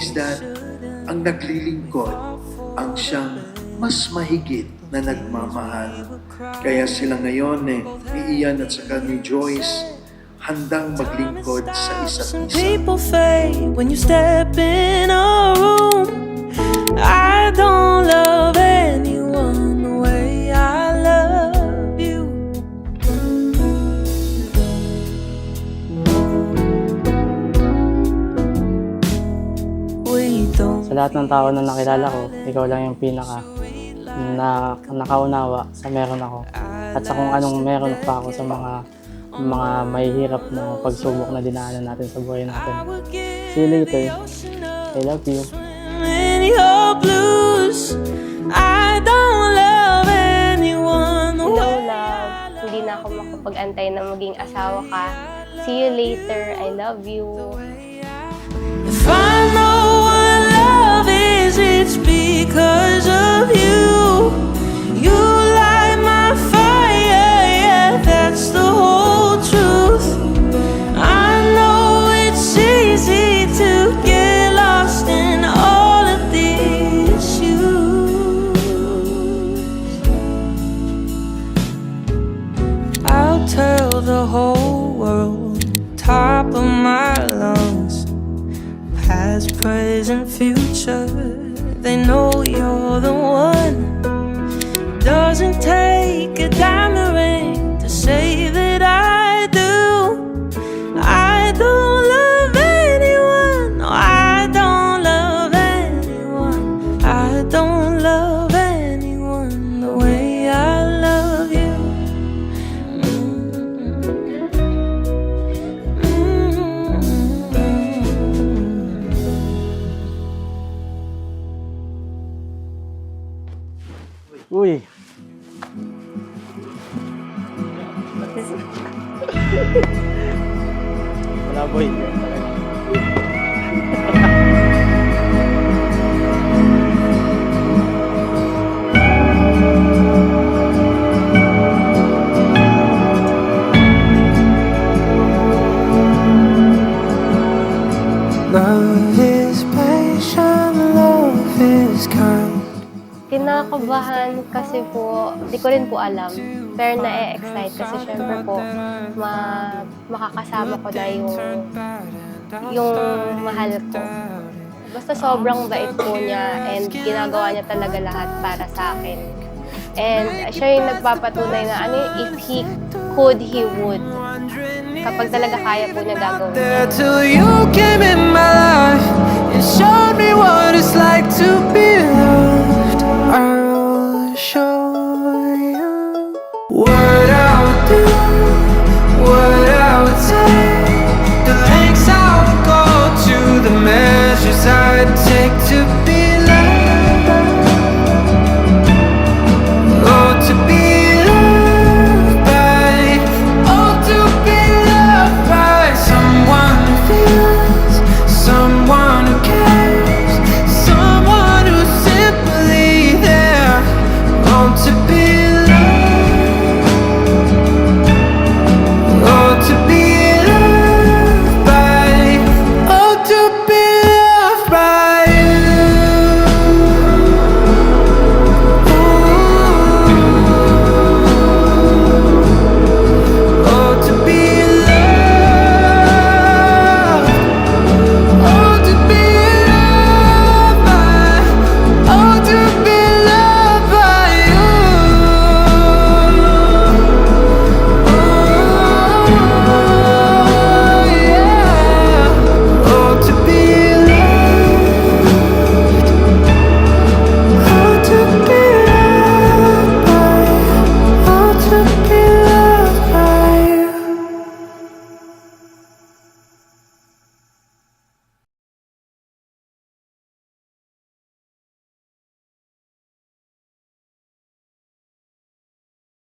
is that ang naglilingkod ang siyang mas mahigit na nagmamahal. Kaya sila ngayon ni Ian at saka ni Joyce handang maglingkod sa isa't isa. People fade when you step in a room. I don't love anyone the way I love you. We don't. Sa lahat ng tao na nakilala ko, ikaw lang yung pinaka na nakaunawa sa meron ako at sa kung anong meron pa ako sa mga mahihirap na pagsubok na dinaanan natin sa buhay natin. See you later. I love you. In your blues, I don't love anyone. No love, hindi na ako makapag-antay na maging asawa ka. See you later, I love you. If I know what love is, it's because of you. You light my fire, yeah, that's the whole truth. I know it's easy to get lost in all of the issues. I'll tell the whole world, top of my lungs, past, present, future, they know you're the one. Doesn't take a diamond ring to say that I do. I don't love anyone, no, I don't love anyone. I don't love anyone the way I love you. Uy! Wala boy. Love is patient, love is kind. Kinakabahan kasi po, di ko rin po alam. Pero na-excite kasi syempre po, makakasama ko na yung mahal ko. Basta sobrang bait po niya and ginagawa niya talaga lahat para sa akin. And siya yung nagpapatunay na if he could, he would. Kapag talaga kaya po niya gagawin niya. Till you came in my life and showed me what it's like.